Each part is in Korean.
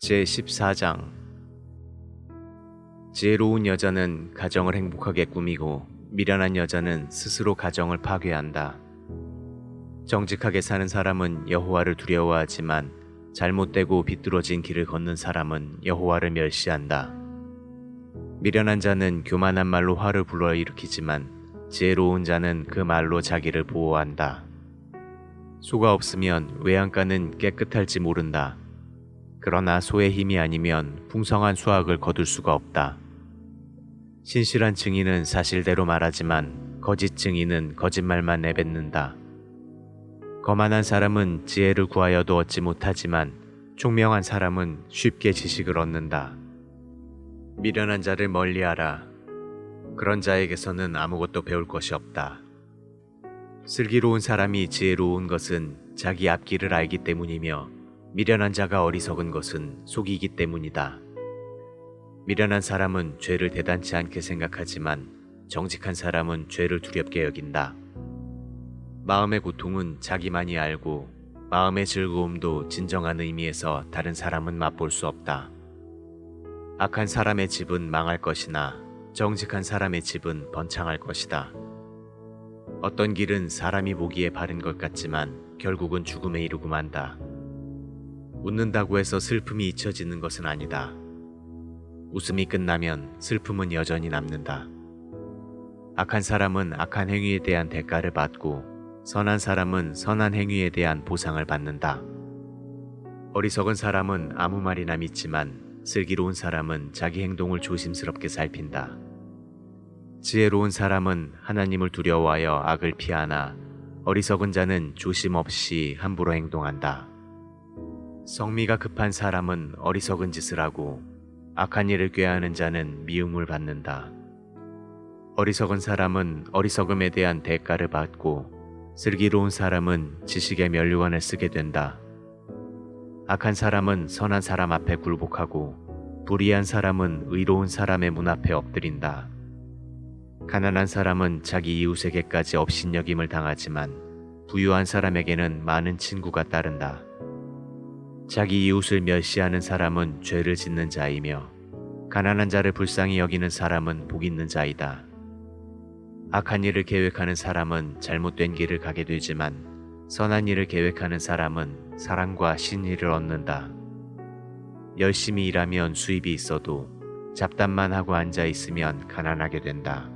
제14장 지혜로운 여자는 가정을 행복하게 꾸미고 미련한 여자는 스스로 가정을 파괴한다. 정직하게 사는 사람은 여호와를 두려워하지만 잘못되고 비뚤어진 길을 걷는 사람은 여호와를 멸시한다. 미련한 자는 교만한 말로 화를 불러일으키지만 지혜로운 자는 그 말로 자기를 보호한다. 소가 없으면 외양간은 깨끗할지 모른다. 그러나 소의 힘이 아니면 풍성한 수확을 거둘 수가 없다. 신실한 증인은 사실대로 말하지만 거짓 증인은 거짓말만 내뱉는다. 거만한 사람은 지혜를 구하여도 얻지 못하지만 총명한 사람은 쉽게 지식을 얻는다. 미련한 자를 멀리하라. 그런 자에게서는 아무것도 배울 것이 없다. 슬기로운 사람이 지혜로운 것은 자기 앞길을 알기 때문이며 미련한 자가 어리석은 것은 속이기 때문이다. 미련한 사람은 죄를 대단치 않게 생각하지만 정직한 사람은 죄를 두렵게 여긴다. 마음의 고통은 자기만이 알고 마음의 즐거움도 진정한 의미에서 다른 사람은 맛볼 수 없다. 악한 사람의 집은 망할 것이나 정직한 사람의 집은 번창할 것이다. 어떤 길은 사람이 보기에 바른 것 같지만 결국은 죽음에 이르고 만다. 웃는다고 해서 슬픔이 잊혀지는 것은 아니다. 웃음이 끝나면 슬픔은 여전히 남는다. 악한 사람은 악한 행위에 대한 대가를 받고 선한 사람은 선한 행위에 대한 보상을 받는다. 어리석은 사람은 아무 말이나 믿지만 슬기로운 사람은 자기 행동을 조심스럽게 살핀다. 지혜로운 사람은 하나님을 두려워하여 악을 피하나 어리석은 자는 조심 없이 함부로 행동한다. 성미가 급한 사람은 어리석은 짓을 하고 악한 일을 꾀하는 자는 미움을 받는다. 어리석은 사람은 어리석음에 대한 대가를 받고 슬기로운 사람은 지식의 면류관을 쓰게 된다. 악한 사람은 선한 사람 앞에 굴복하고 불의한 사람은 의로운 사람의 문 앞에 엎드린다. 가난한 사람은 자기 이웃에게까지 업신여김을 당하지만 부유한 사람에게는 많은 친구가 따른다. 자기 이웃을 멸시하는 사람은 죄를 짓는 자이며 가난한 자를 불쌍히 여기는 사람은 복 있는 자이다. 악한 일을 계획하는 사람은 잘못된 길을 가게 되지만 선한 일을 계획하는 사람은 사랑과 신의를 얻는다. 열심히 일하면 수입이 있어도 잡담만 하고 앉아 있으면 가난하게 된다.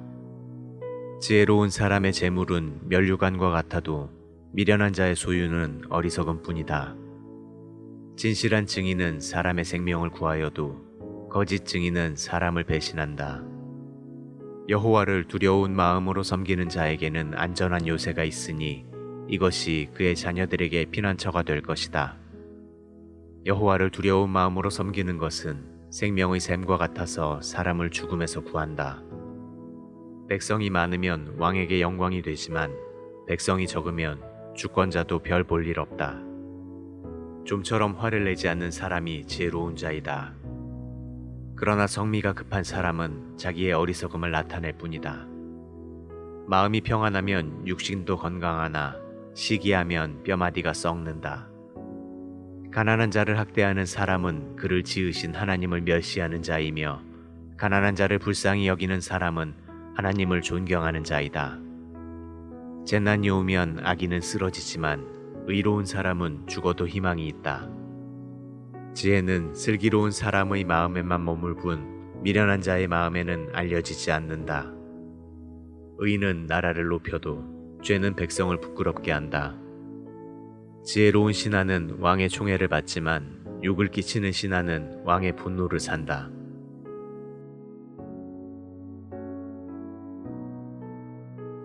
지혜로운 사람의 재물은 면류관과 같아도 미련한 자의 소유는 어리석음 뿐이다. 진실한 증인은 사람의 생명을 구하여도 거짓 증인은 사람을 배신한다. 여호와를 두려운 마음으로 섬기는 자에게는 안전한 요새가 있으니 이것이 그의 자녀들에게 피난처가 될 것이다. 여호와를 두려운 마음으로 섬기는 것은 생명의 샘과 같아서 사람을 죽음에서 구한다. 백성이 많으면 왕에게 영광이 되지만 백성이 적으면 주권자도 별 볼 일 없다. 좀처럼 화를 내지 않는 사람이 지혜로운 자이다. 그러나 성미가 급한 사람은 자기의 어리석음을 나타낼 뿐이다. 마음이 평안하면 육신도 건강하나 시기하면 뼈마디가 썩는다. 가난한 자를 학대하는 사람은 그를 지으신 하나님을 멸시하는 자이며 가난한 자를 불쌍히 여기는 사람은 하나님을 존경하는 자이다. 재난이 오면 악인은 쓰러지지만 의로운 사람은 죽어도 희망이 있다. 지혜는 슬기로운 사람의 마음에만 머물 뿐 미련한 자의 마음에는 알려지지 않는다. 의는 나라를 높여도 죄는 백성을 부끄럽게 한다. 지혜로운 신하는 왕의 총애를 받지만 욕을 끼치는 신하는 왕의 분노를 산다.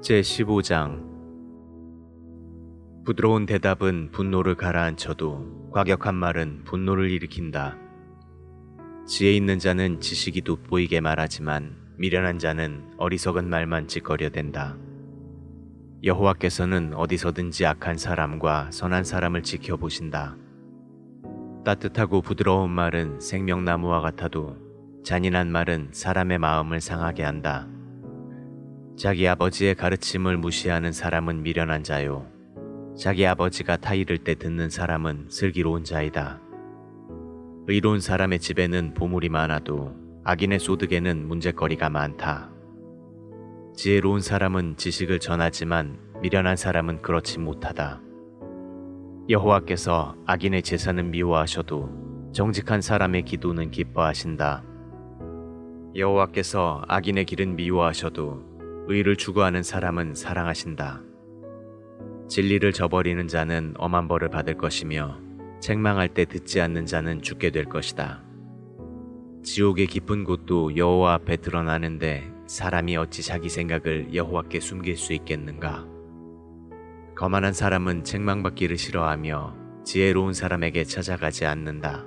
제15장 부드러운 대답은 분노를 가라앉혀도 과격한 말은 분노를 일으킨다. 지혜 있는 자는 지식이 돋보이게 말하지만 미련한 자는 어리석은 말만 짓거려댄다. 여호와께서는 어디서든지 악한 사람과 선한 사람을 지켜보신다. 따뜻하고 부드러운 말은 생명나무와 같아도 잔인한 말은 사람의 마음을 상하게 한다. 자기 아버지의 가르침을 무시하는 사람은 미련한 자요. 자기 아버지가 타이를 때 듣는 사람은 슬기로운 자이다. 의로운 사람의 집에는 보물이 많아도 악인의 소득에는 문제거리가 많다. 지혜로운 사람은 지식을 전하지만 미련한 사람은 그렇지 못하다. 여호와께서 악인의 제사는 미워하셔도 정직한 사람의 기도는 기뻐하신다. 여호와께서 악인의 길은 미워하셔도 의를 추구하는 사람은 사랑하신다. 진리를 저버리는 자는 엄한 벌을 받을 것이며 책망할 때 듣지 않는 자는 죽게 될 것이다. 지옥의 깊은 곳도 여호와 앞에 드러나는데 사람이 어찌 자기 생각을 여호와께 숨길 수 있겠는가? 거만한 사람은 책망받기를 싫어하며 지혜로운 사람에게 찾아가지 않는다.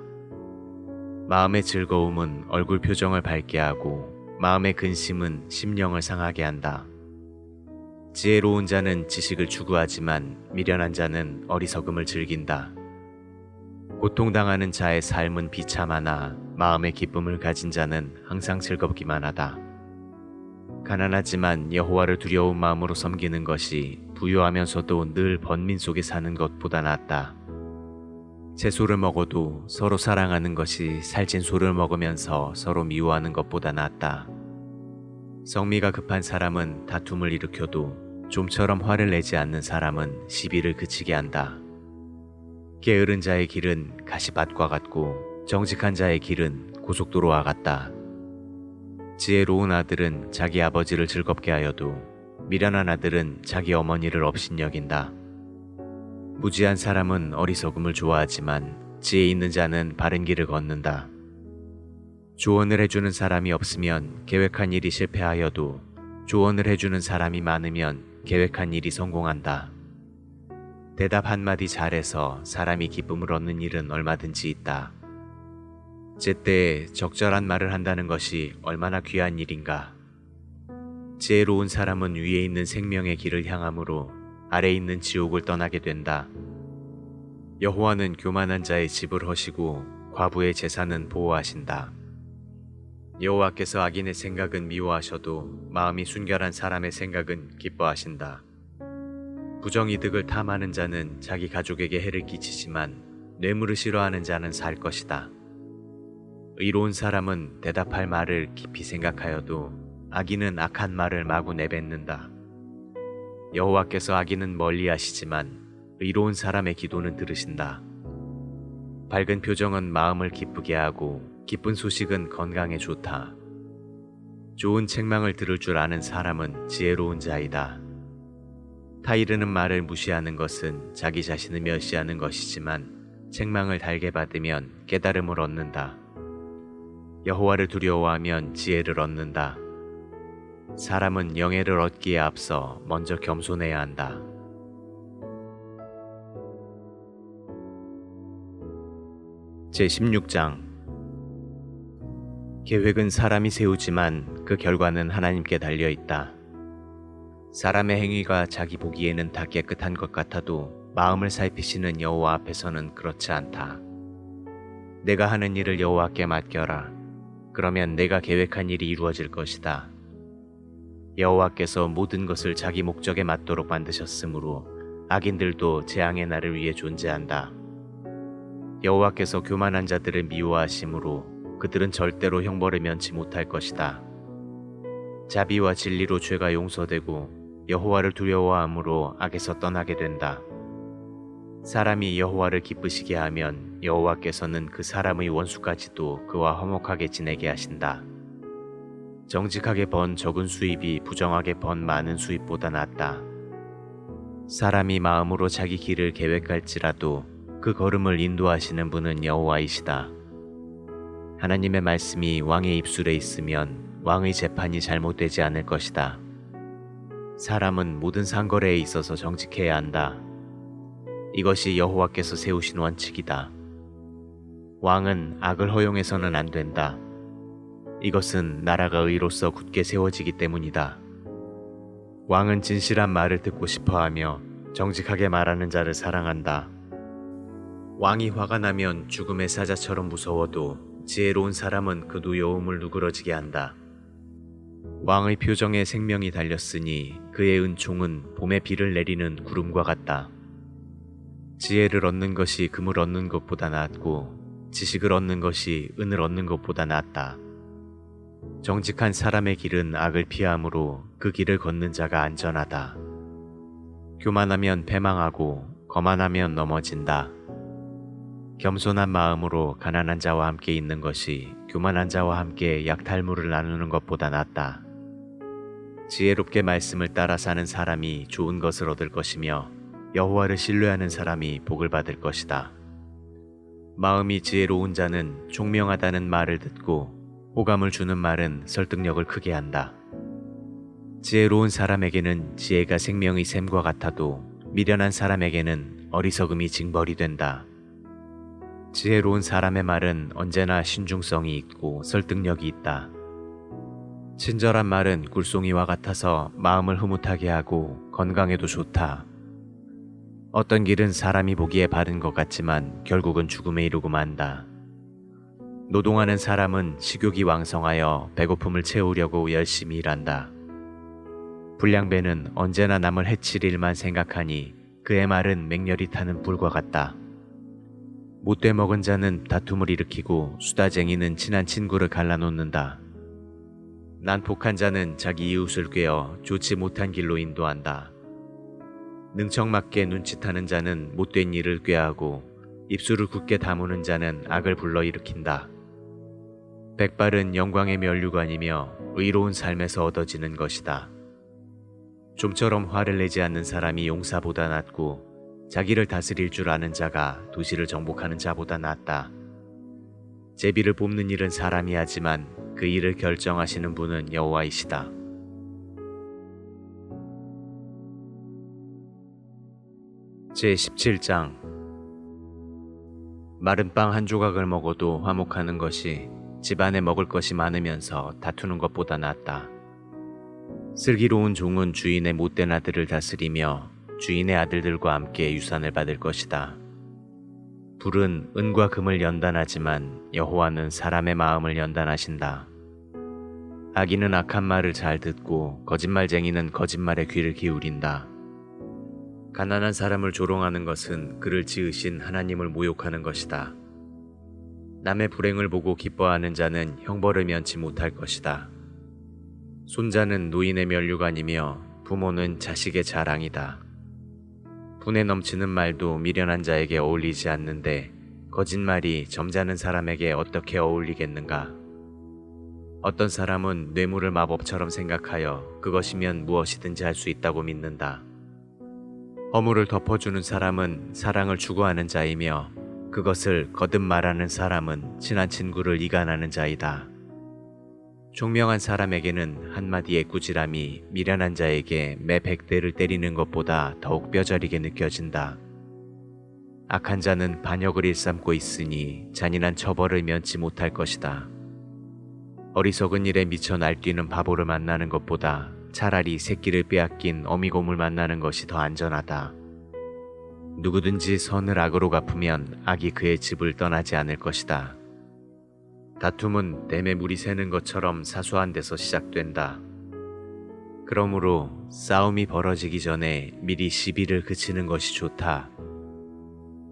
마음의 즐거움은 얼굴 표정을 밝게 하고 마음의 근심은 심령을 상하게 한다. 지혜로운 자는 지식을 추구하지만 미련한 자는 어리석음을 즐긴다. 고통당하는 자의 삶은 비참하나 마음의 기쁨을 가진 자는 항상 즐겁기만 하다. 가난하지만 여호와를 두려운 마음으로 섬기는 것이 부유하면서도 늘 번민 속에 사는 것보다 낫다. 채소를 먹어도 서로 사랑하는 것이 살찐 소를 먹으면서 서로 미워하는 것보다 낫다. 성미가 급한 사람은 다툼을 일으켜도 좀처럼 화를 내지 않는 사람은 시비를 그치게 한다. 게으른 자의 길은 가시밭과 같고 정직한 자의 길은 고속도로와 같다. 지혜로운 아들은 자기 아버지를 즐겁게 하여도 미련한 아들은 자기 어머니를 업신여긴다. 무지한 사람은 어리석음을 좋아하지만 지혜 있는 자는 바른 길을 걷는다. 조언을 해주는 사람이 없으면 계획한 일이 실패하여도 조언을 해주는 사람이 많으면 계획한 일이 성공한다. 대답 한마디 잘해서 사람이 기쁨을 얻는 일은 얼마든지 있다. 제때에 적절한 말을 한다는 것이 얼마나 귀한 일인가. 지혜로운 사람은 위에 있는 생명의 길을 향하므로 아래에 있는 지옥을 떠나게 된다. 여호와는 교만한 자의 집을 허시고 과부의 재산은 보호하신다. 여호와께서 악인의 생각은 미워하셔도 마음이 순결한 사람의 생각은 기뻐하신다. 부정이득을 탐하는 자는 자기 가족에게 해를 끼치지만 뇌물을 싫어하는 자는 살 것이다. 의로운 사람은 대답할 말을 깊이 생각하여도 악인은 악한 말을 마구 내뱉는다. 여호와께서 악인은 멀리하시지만 의로운 사람의 기도는 들으신다. 밝은 표정은 마음을 기쁘게 하고 기쁜 소식은 건강에 좋다. 좋은 책망을 들을 줄 아는 사람은 지혜로운 자이다. 타이르는 말을 무시하는 것은 자기 자신을 멸시하는 것이지만 책망을 달게 받으면 깨달음을 얻는다. 여호와를 두려워하면 지혜를 얻는다. 사람은 영예를 얻기에 앞서 먼저 겸손해야 한다. 제16장 계획은 사람이 세우지만 그 결과는 하나님께 달려있다. 사람의 행위가 자기 보기에는 다 깨끗한 것 같아도 마음을 살피시는 여호와 앞에서는 그렇지 않다. 내가 하는 일을 여호와께 맡겨라. 그러면 내가 계획한 일이 이루어질 것이다. 여호와께서 모든 것을 자기 목적에 맞도록 만드셨으므로 악인들도 재앙의 날을 위해 존재한다. 여호와께서 교만한 자들을 미워하심으로 그들은 절대로 형벌을 면치 못할 것이다. 자비와 진리로 죄가 용서되고 여호와를 두려워함으로 악에서 떠나게 된다. 사람이 여호와를 기쁘시게 하면 여호와께서는 그 사람의 원수까지도 그와 화목하게 지내게 하신다. 정직하게 번 적은 수입이 부정하게 번 많은 수입보다 낫다. 사람이 마음으로 자기 길을 계획할지라도 그 걸음을 인도하시는 분은 여호와이시다. 하나님의 말씀이 왕의 입술에 있으면 왕의 재판이 잘못되지 않을 것이다. 사람은 모든 상거래에 있어서 정직해야 한다. 이것이 여호와께서 세우신 원칙이다. 왕은 악을 허용해서는 안 된다. 이것은 나라가 의로서 굳게 세워지기 때문이다. 왕은 진실한 말을 듣고 싶어하며 정직하게 말하는 자를 사랑한다. 왕이 화가 나면 죽음의 사자처럼 무서워도 지혜로운 사람은 그 두려움을 누그러지게 한다. 왕의 표정에 생명이 달렸으니 그의 은총은 봄에 비를 내리는 구름과 같다. 지혜를 얻는 것이 금을 얻는 것보다 낫고 지식을 얻는 것이 은을 얻는 것보다 낫다. 정직한 사람의 길은 악을 피하므로 그 길을 걷는 자가 안전하다. 교만하면 패망하고 거만하면 넘어진다. 겸손한 마음으로 가난한 자와 함께 있는 것이 교만한 자와 함께 약탈물을 나누는 것보다 낫다. 지혜롭게 말씀을 따라 사는 사람이 좋은 것을 얻을 것이며 여호와를 신뢰하는 사람이 복을 받을 것이다. 마음이 지혜로운 자는 총명하다는 말을 듣고 호감을 주는 말은 설득력을 크게 한다. 지혜로운 사람에게는 지혜가 생명의 샘과 같아도 미련한 사람에게는 어리석음이 징벌이 된다. 지혜로운 사람의 말은 언제나 신중성이 있고 설득력이 있다. 친절한 말은 굴송이와 같아서 마음을 흐뭇하게 하고 건강에도 좋다. 어떤 길은 사람이 보기에 바른 것 같지만 결국은 죽음에 이르고 만다. 노동하는 사람은 식욕이 왕성하여 배고픔을 채우려고 열심히 일한다. 불량배는 언제나 남을 해칠 일만 생각하니 그의 말은 맹렬히 타는 불과 같다. 못돼 먹은 자는 다툼을 일으키고 수다쟁이는 친한 친구를 갈라놓는다. 난폭한 자는 자기 이웃을 꾀어 좋지 못한 길로 인도한다. 능청맞게 눈짓하는 자는 못된 일을 꾀하고 입술을 굳게 다무는 자는 악을 불러일으킨다. 백발은 영광의 면류관이며 의로운 삶에서 얻어지는 것이다. 좀처럼 화를 내지 않는 사람이 용사보다 낫고 자기를 다스릴 줄 아는 자가 도시를 정복하는 자보다 낫다. 제비를 뽑는 일은 사람이 하지만 그 일을 결정하시는 분은 여호와이시다. 제17장. 마른 빵 한 조각을 먹어도 화목하는 것이 집안에 먹을 것이 많으면서 다투는 것보다 낫다. 슬기로운 종은 주인의 못된 아들을 다스리며 주인의 아들들과 함께 유산을 받을 것이다. 불은 은과 금을 연단하지만 여호와는 사람의 마음을 연단하신다. 악인은 악한 말을 잘 듣고 거짓말쟁이는 거짓말에 귀를 기울인다. 가난한 사람을 조롱하는 것은 그를 지으신 하나님을 모욕하는 것이다. 남의 불행을 보고 기뻐하는 자는 형벌을 면치 못할 것이다. 손자는 노인의 면류관이며 부모는 자식의 자랑이다. 분에 넘치는 말도 미련한 자에게 어울리지 않는데 거짓말이 점잖은 사람에게 어떻게 어울리겠는가? 어떤 사람은 뇌물을 마법처럼 생각하여 그것이면 무엇이든지 할 수 있다고 믿는다. 허물을 덮어주는 사람은 사랑을 추구하는 자이며 그것을 거듭 말하는 사람은 친한 친구를 이간하는 자이다. 총명한 사람에게는 한마디의 꾸지람이 미련한 자에게 매 100대를 때리는 것보다 더욱 뼈저리게 느껴진다. 악한 자는 반역을 일삼고 있으니 잔인한 처벌을 면치 못할 것이다. 어리석은 일에 미쳐 날뛰는 바보를 만나는 것보다 차라리 새끼를 빼앗긴 어미곰을 만나는 것이 더 안전하다. 누구든지 선을 악으로 갚으면 악이 그의 집을 떠나지 않을 것이다. 다툼은 댐에 물이 새는 것처럼 사소한 데서 시작된다. 그러므로 싸움이 벌어지기 전에 미리 시비를 그치는 것이 좋다.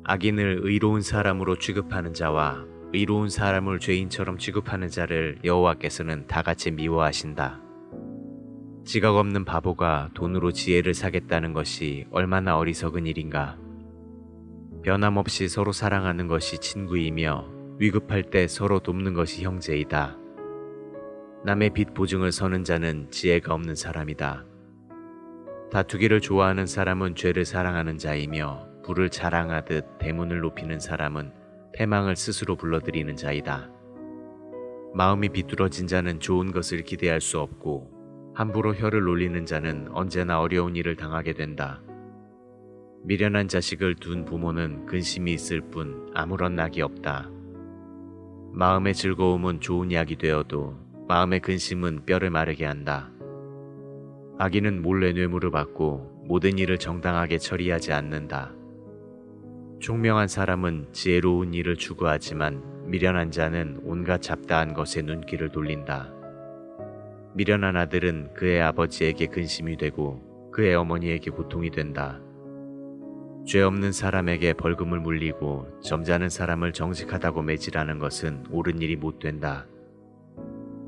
악인을 의로운 사람으로 취급하는 자와 의로운 사람을 죄인처럼 취급하는 자를 여호와께서는 다같이 미워하신다. 지각 없는 바보가 돈으로 지혜를 사겠다는 것이 얼마나 어리석은 일인가. 변함없이 서로 사랑하는 것이 친구이며 위급할 때 서로 돕는 것이 형제이다. 남의 빚 보증을 서는 자는 지혜가 없는 사람이다. 다투기를 좋아하는 사람은 죄를 사랑하는 자이며 부를 자랑하듯 대문을 높이는 사람은 패망을 스스로 불러들이는 자이다. 마음이 비뚤어진 자는 좋은 것을 기대할 수 없고 함부로 혀를 놀리는 자는 언제나 어려운 일을 당하게 된다. 미련한 자식을 둔 부모는 근심이 있을 뿐 아무런 낙이 없다. 마음의 즐거움은 좋은 약이 되어도 마음의 근심은 뼈를 마르게 한다. 악인은 몰래 뇌물을 받고 모든 일을 정당하게 처리하지 않는다. 총명한 사람은 지혜로운 일을 추구하지만 미련한 자는 온갖 잡다한 것에 눈길을 돌린다. 미련한 아들은 그의 아버지에게 근심이 되고 그의 어머니에게 고통이 된다. 죄 없는 사람에게 벌금을 물리고 점잖은 사람을 정직하다고 매질하는 것은 옳은 일이 못 된다.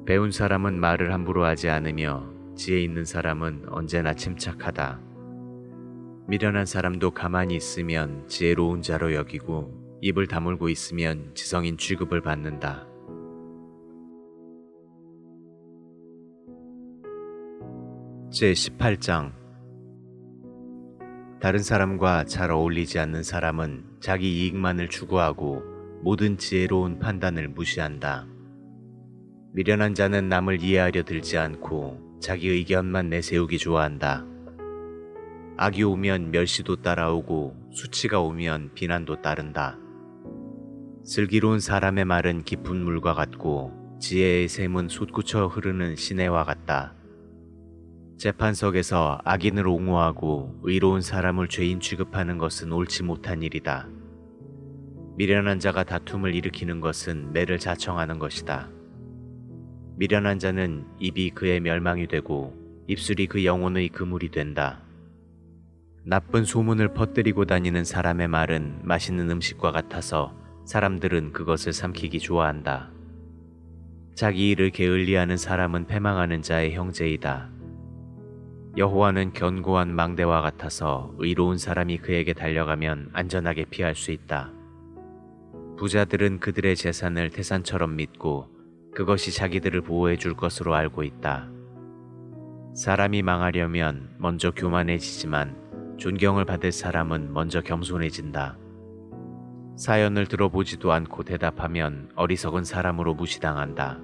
배운 사람은 말을 함부로 하지 않으며 지혜 있는 사람은 언제나 침착하다. 미련한 사람도 가만히 있으면 지혜로운 자로 여기고 입을 다물고 있으면 지성인 취급을 받는다. 제18장 다른 사람과 잘 어울리지 않는 사람은 자기 이익만을 추구하고 모든 지혜로운 판단을 무시한다. 미련한 자는 남을 이해하려 들지 않고 자기 의견만 내세우기 좋아한다. 악이 오면 멸시도 따라오고 수치가 오면 비난도 따른다. 슬기로운 사람의 말은 깊은 물과 같고 지혜의 샘은 솟구쳐 흐르는 시내와 같다. 재판석에서 악인을 옹호하고 의로운 사람을 죄인 취급하는 것은 옳지 못한 일이다. 미련한 자가 다툼을 일으키는 것은 매를 자청하는 것이다. 미련한 자는 입이 그의 멸망이 되고 입술이 그 영혼의 그물이 된다. 나쁜 소문을 퍼뜨리고 다니는 사람의 말은 맛있는 음식과 같아서 사람들은 그것을 삼키기 좋아한다. 자기 일을 게을리하는 사람은 패망하는 자의 형제이다. 여호와는 견고한 망대와 같아서 의로운 사람이 그에게 달려가면 안전하게 피할 수 있다. 부자들은 그들의 재산을 태산처럼 믿고 그것이 자기들을 보호해 줄 것으로 알고 있다. 사람이 망하려면 먼저 교만해지지만 존경을 받을 사람은 먼저 겸손해진다. 사연을 들어보지도 않고 대답하면 어리석은 사람으로 무시당한다.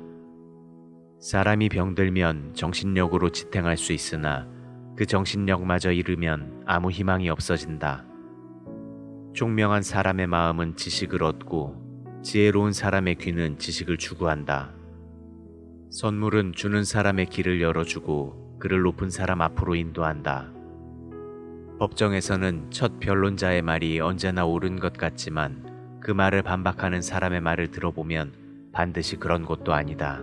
사람이 병들면 정신력으로 지탱할 수 있으나 그 정신력마저 잃으면 아무 희망이 없어진다. 총명한 사람의 마음은 지식을 얻고 지혜로운 사람의 귀는 지식을 추구한다. 선물은 주는 사람의 길을 열어주고 그를 높은 사람 앞으로 인도한다. 법정에서는 첫 변론자의 말이 언제나 옳은 것 같지만 그 말을 반박하는 사람의 말을 들어보면 반드시 그런 것도 아니다.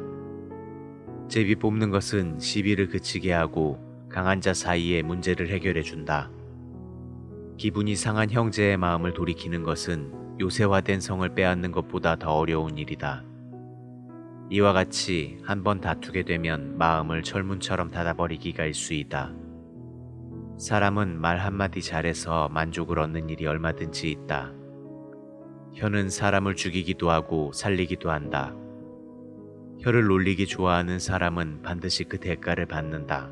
제비 뽑는 것은 시비를 그치게 하고 강한 자 사이에 문제를 해결해 준다. 기분이 상한 형제의 마음을 돌이키는 것은 요새화된 성을 빼앗는 것보다 더 어려운 일이다. 이와 같이 한번 다투게 되면 마음을 철문처럼 닫아버리기가 일쑤이다. 사람은 말 한마디 잘해서 만족을 얻는 일이 얼마든지 있다. 혀는 사람을 죽이기도 하고 살리기도 한다. 혀를 놀리기 좋아하는 사람은 반드시 그 대가를 받는다.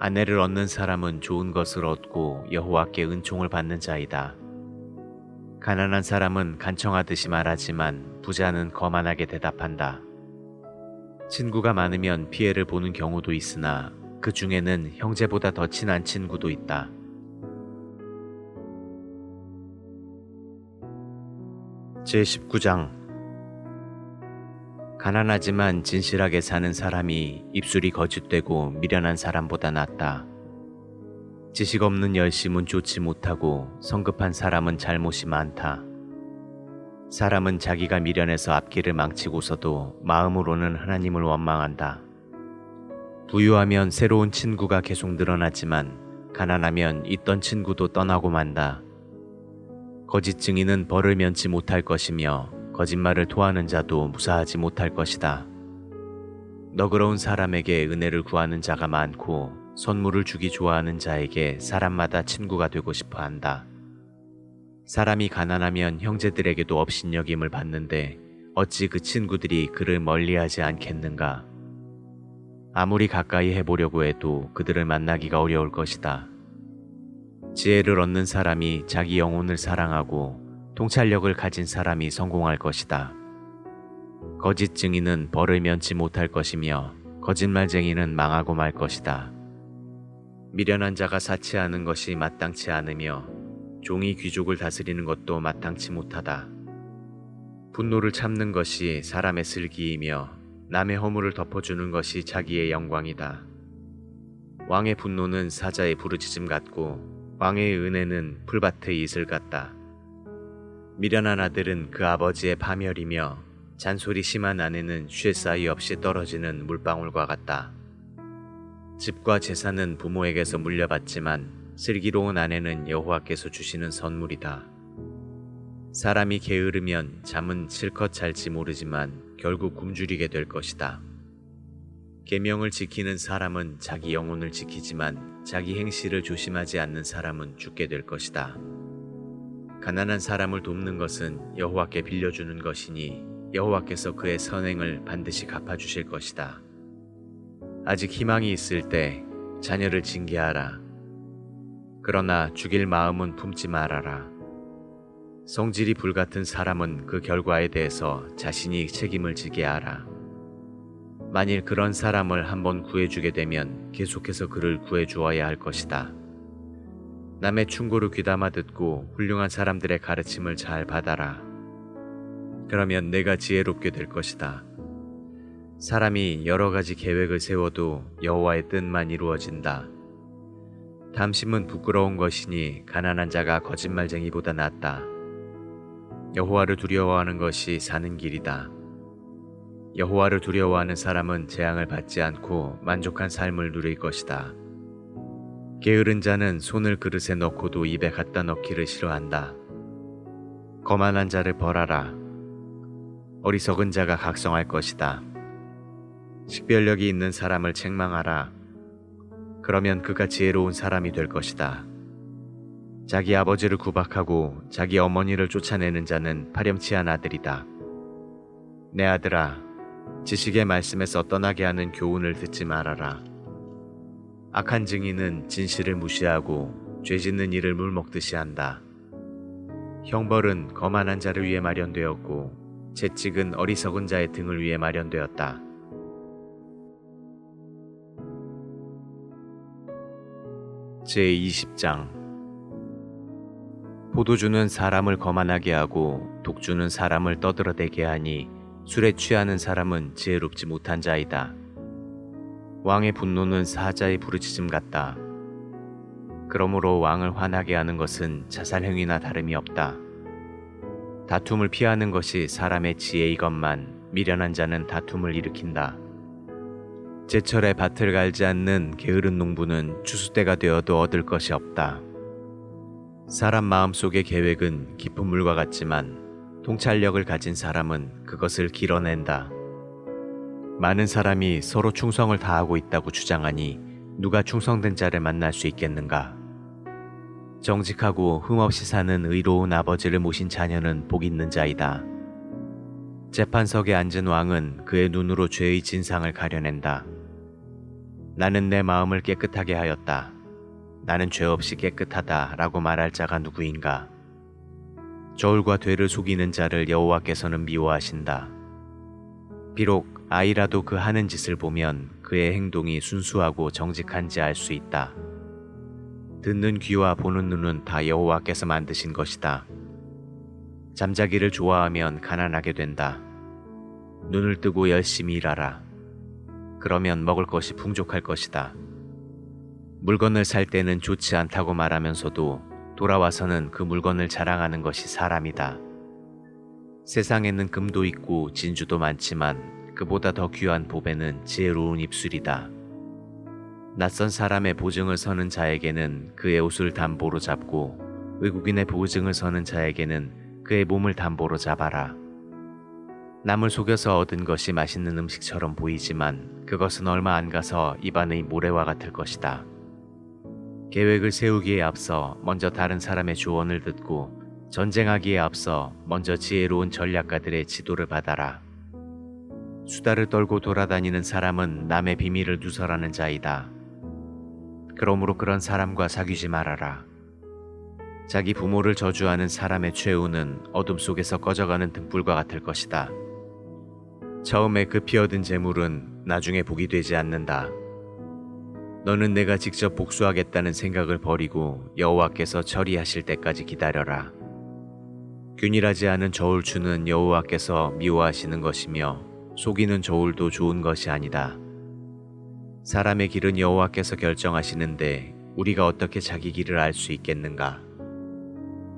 아내를 얻는 사람은 좋은 것을 얻고 여호와께 은총을 받는 자이다. 가난한 사람은 간청하듯이 말하지만 부자는 거만하게 대답한다. 친구가 많으면 피해를 보는 경우도 있으나 그 중에는 형제보다 더 친한 친구도 있다. 제19장 가난하지만 진실하게 사는 사람이 입술이 거짓되고 미련한 사람보다 낫다. 지식 없는 열심은 좋지 못하고 성급한 사람은 잘못이 많다. 사람은 자기가 미련해서 앞길을 망치고서도 마음으로는 하나님을 원망한다. 부유하면 새로운 친구가 계속 늘어나지만 가난하면 있던 친구도 떠나고 만다. 거짓 증인은 벌을 면치 못할 것이며 거짓말을 토하는 자도 무사하지 못할 것이다. 너그러운 사람에게 은혜를 구하는 자가 많고 선물을 주기 좋아하는 자에게 사람마다 친구가 되고 싶어 한다. 사람이 가난하면 형제들에게도 업신여김을 받는데 어찌 그 친구들이 그를 멀리하지 않겠는가? 아무리 가까이 해보려고 해도 그들을 만나기가 어려울 것이다. 지혜를 얻는 사람이 자기 영혼을 사랑하고 통찰력을 가진 사람이 성공할 것이다. 거짓 증인은 벌을 면치 못할 것이며 거짓말쟁이는 망하고 말 것이다. 미련한 자가 사치하는 것이 마땅치 않으며 종이 귀족을 다스리는 것도 마땅치 못하다. 분노를 참는 것이 사람의 슬기이며 남의 허물을 덮어주는 것이 자기의 영광이다. 왕의 분노는 사자의 부르짖음 같고 왕의 은혜는 풀밭의 이슬 같다. 미련한 아들은 그 아버지의 파멸이며 잔소리 심한 아내는 쉴 사이 없이 떨어지는 물방울과 같다. 집과 재산은 부모에게서 물려받지만 슬기로운 아내는 여호와께서 주시는 선물이다. 사람이 게으르면 잠은 실컷 잘지 모르지만 결국 굶주리게 될 것이다. 계명을 지키는 사람은 자기 영혼을 지키지만 자기 행실을 조심하지 않는 사람은 죽게 될 것이다. 가난한 사람을 돕는 것은 여호와께 빌려주는 것이니 여호와께서 그의 선행을 반드시 갚아주실 것이다. 아직 희망이 있을 때 자녀를 징계하라. 그러나 죽일 마음은 품지 말아라. 성질이 불같은 사람은 그 결과에 대해서 자신이 책임을 지게 하라. 만일 그런 사람을 한번 구해주게 되면 계속해서 그를 구해주어야 할 것이다. 남의 충고를 귀담아 듣고 훌륭한 사람들의 가르침을 잘 받아라. 그러면 내가 지혜롭게 될 것이다. 사람이 여러 가지 계획을 세워도 여호와의 뜻만 이루어진다. 탐심은 부끄러운 것이니 가난한 자가 거짓말쟁이보다 낫다. 여호와를 두려워하는 것이 사는 길이다. 여호와를 두려워하는 사람은 재앙을 받지 않고 만족한 삶을 누릴 것이다. 게으른 자는 손을 그릇에 넣고도 입에 갖다 넣기를 싫어한다. 거만한 자를 벌하라. 어리석은 자가 각성할 것이다. 식별력이 있는 사람을 책망하라. 그러면 그가 지혜로운 사람이 될 것이다. 자기 아버지를 구박하고 자기 어머니를 쫓아내는 자는 파렴치한 아들이다. 내 아들아, 지식의 말씀에서 떠나게 하는 교훈을 듣지 말아라. 악한 증인은 진실을 무시하고 죄 짓는 일을 물 먹듯이 한다. 형벌은 거만한 자를 위해 마련되었고 채찍은 어리석은 자의 등을 위해 마련되었다. 제20장. 포도주는 사람을 거만하게 하고 독주는 사람을 떠들어대게 하니 술에 취하는 사람은 지혜롭지 못한 자이다. 왕의 분노는 사자의 부르짖음 같다. 그러므로 왕을 화나게 하는 것은 자살행위나 다름이 없다. 다툼을 피하는 것이 사람의 지혜이건만 미련한 자는 다툼을 일으킨다. 제철에 밭을 갈지 않는 게으른 농부는 추수 때가 되어도 얻을 것이 없다. 사람 마음속의 계획은 깊은 물과 같지만 통찰력을 가진 사람은 그것을 길어낸다. 많은 사람이 서로 충성을 다하고 있다고 주장하니 누가 충성된 자를 만날 수 있겠는가? 정직하고 흠없이 사는 의로운 아버지를 모신 자녀는 복 있는 자이다. 재판석에 앉은 왕은 그의 눈으로 죄의 진상을 가려낸다. 나는 내 마음을 깨끗하게 하였다. 나는 죄 없이 깨끗하다 라고 말할 자가 누구인가? 저울과 되를 속이는 자를 여호와께서는 미워하신다. 비록 아이라도 그 하는 짓을 보면 그의 행동이 순수하고 정직한지 알 수 있다. 듣는 귀와 보는 눈은 다 여호와께서 만드신 것이다. 잠자기를 좋아하면 가난하게 된다. 눈을 뜨고 열심히 일하라. 그러면 먹을 것이 풍족할 것이다. 물건을 살 때는 좋지 않다고 말하면서도 돌아와서는 그 물건을 자랑하는 것이 사람이다. 세상에는 금도 있고 진주도 많지만 그보다 더 귀한 보배는 지혜로운 입술이다. 낯선 사람의 보증을 서는 자에게는 그의 옷을 담보로 잡고 외국인의 보증을 서는 자에게는 그의 몸을 담보로 잡아라. 남을 속여서 얻은 것이 맛있는 음식처럼 보이지만 그것은 얼마 안 가서 입안의 모래와 같을 것이다. 계획을 세우기에 앞서 먼저 다른 사람의 조언을 듣고 전쟁하기에 앞서 먼저 지혜로운 전략가들의 지도를 받아라. 수다를 떨고 돌아다니는 사람은 남의 비밀을 누설하는 자이다. 그러므로 그런 사람과 사귀지 말아라. 자기 부모를 저주하는 사람의 최후는 어둠 속에서 꺼져가는 등불과 같을 것이다. 처음에 급히 얻은 재물은 나중에 복이 되지 않는다. 너는 내가 직접 복수하겠다는 생각을 버리고 여호와께서 처리하실 때까지 기다려라. 균일하지 않은 저울추는 여호와께서 미워하시는 것이며 속이는 저울도 좋은 것이 아니다. 사람의 길은 여호와께서 결정하시는데 우리가 어떻게 자기 길을 알 수 있겠는가?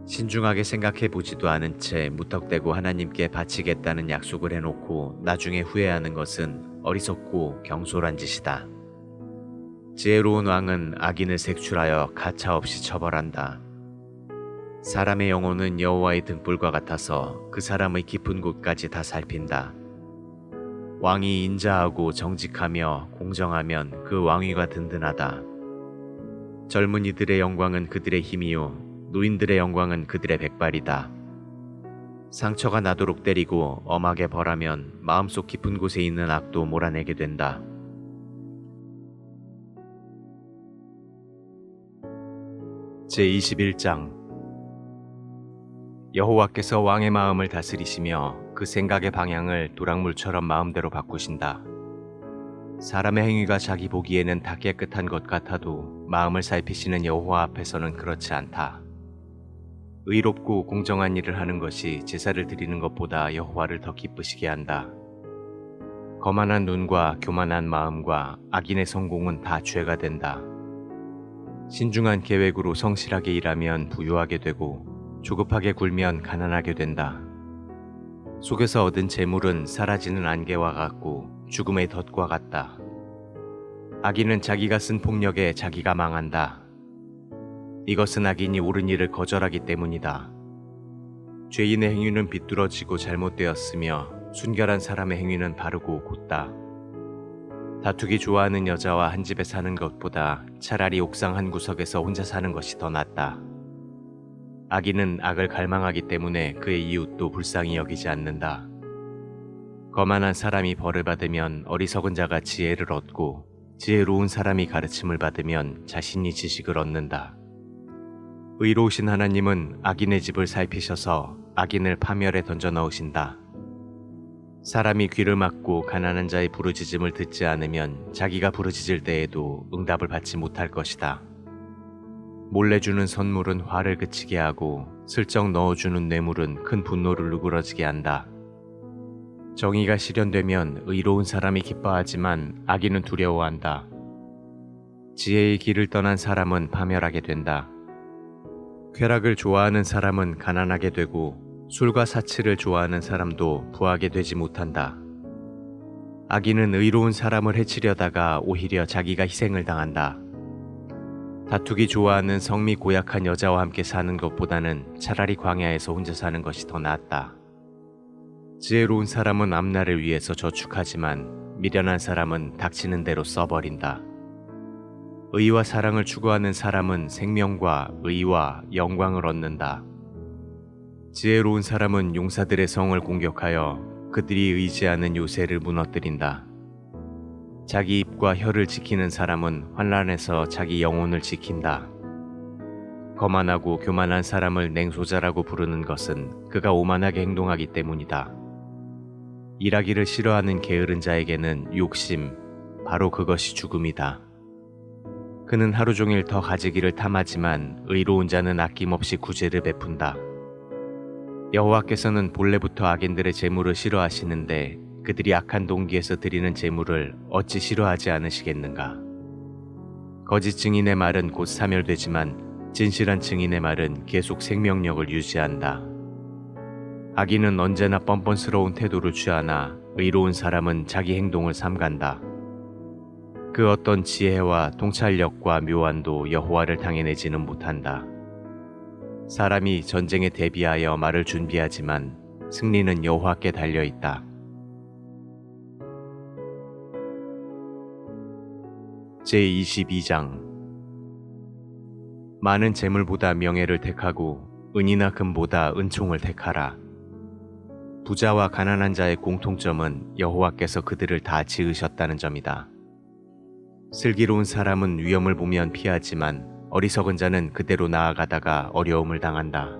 신중하게 생각해 보지도 않은 채 무턱대고 하나님께 바치겠다는 약속을 해놓고 나중에 후회하는 것은 어리석고 경솔한 짓이다. 지혜로운 왕은 악인을 색출하여 가차없이 처벌한다. 사람의 영혼은 여호와의 등불과 같아서 그 사람의 깊은 곳까지 다 살핀다. 왕이 인자하고 정직하며 공정하면 그 왕위가 든든하다. 젊은이들의 영광은 그들의 힘이요 노인들의 영광은 그들의 백발이다. 상처가 나도록 때리고 엄하게 벌하면 마음속 깊은 곳에 있는 악도 몰아내게 된다. 제21장 여호와께서 왕의 마음을 다스리시며 그 생각의 방향을 도랑물처럼 마음대로 바꾸신다. 사람의 행위가 자기 보기에는 다 깨끗한 것 같아도 마음을 살피시는 여호와 앞에서는 그렇지 않다. 의롭고 공정한 일을 하는 것이 제사를 드리는 것보다 여호와를 더 기쁘시게 한다. 거만한 눈과 교만한 마음과 악인의 성공은 다 죄가 된다. 신중한 계획으로 성실하게 일하면 부유하게 되고 조급하게 굴면 가난하게 된다. 속에서 얻은 재물은 사라지는 안개와 같고 죽음의 덫과 같다. 악인은 자기가 쓴 폭력에 자기가 망한다. 이것은 악인이 옳은 일을 거절하기 때문이다. 죄인의 행위는 비뚤어지고 잘못되었으며 순결한 사람의 행위는 바르고 곧다. 다투기 좋아하는 여자와 한 집에 사는 것보다 차라리 옥상 한 구석에서 혼자 사는 것이 더 낫다. 악인은 악을 갈망하기 때문에 그의 이웃도 불쌍히 여기지 않는다. 거만한 사람이 벌을 받으면 어리석은 자가 지혜를 얻고 지혜로운 사람이 가르침을 받으면 자신이 지식을 얻는다. 의로우신 하나님은 악인의 집을 살피셔서 악인을 파멸에 던져 넣으신다. 사람이 귀를 막고 가난한 자의 부르짖음을 듣지 않으면 자기가 부르짖을 때에도 응답을 받지 못할 것이다. 몰래 주는 선물은 화를 그치게 하고 슬쩍 넣어주는 뇌물은 큰 분노를 누그러지게 한다. 정의가 실현되면 의로운 사람이 기뻐하지만 악인은 두려워한다. 지혜의 길을 떠난 사람은 파멸하게 된다. 쾌락을 좋아하는 사람은 가난하게 되고 술과 사치를 좋아하는 사람도 부하게 되지 못한다. 악인은 의로운 사람을 해치려다가 오히려 자기가 희생을 당한다. 다투기 좋아하는 성미 고약한 여자와 함께 사는 것보다는 차라리 광야에서 혼자 사는 것이 더 낫다. 지혜로운 사람은 앞날을 위해서 저축하지만 미련한 사람은 닥치는 대로 써버린다. 의와 사랑을 추구하는 사람은 생명과 의와 영광을 얻는다. 지혜로운 사람은 용사들의 성을 공격하여 그들이 의지하는 요새를 무너뜨린다. 자기 입과 혀를 지키는 사람은 환난에서 자기 영혼을 지킨다. 거만하고 교만한 사람을 냉소자라고 부르는 것은 그가 오만하게 행동하기 때문이다. 일하기를 싫어하는 게으른 자에게는 욕심, 바로 그것이 죽음이다. 그는 하루 종일 더 가지기를 탐하지만 의로운 자는 아낌없이 구제를 베푼다. 여호와께서는 본래부터 악인들의 재물을 싫어하시는데 그들이 악한 동기에서 드리는 재물을 어찌 싫어하지 않으시겠는가? 거짓 증인의 말은 곧 사멸되지만 진실한 증인의 말은 계속 생명력을 유지한다. 악인은 언제나 뻔뻔스러운 태도를 취하나 의로운 사람은 자기 행동을 삼간다. 그 어떤 지혜와 통찰력과 묘안도 여호와를 당해내지는 못한다. 사람이 전쟁에 대비하여 말을 준비하지만 승리는 여호와께 달려있다. 제22장 많은 재물보다 명예를 택하고 은이나 금보다 은총을 택하라. 부자와 가난한 자의 공통점은 여호와께서 그들을 다 지으셨다는 점이다. 슬기로운 사람은 위험을 보면 피하지만 어리석은 자는 그대로 나아가다가 어려움을 당한다.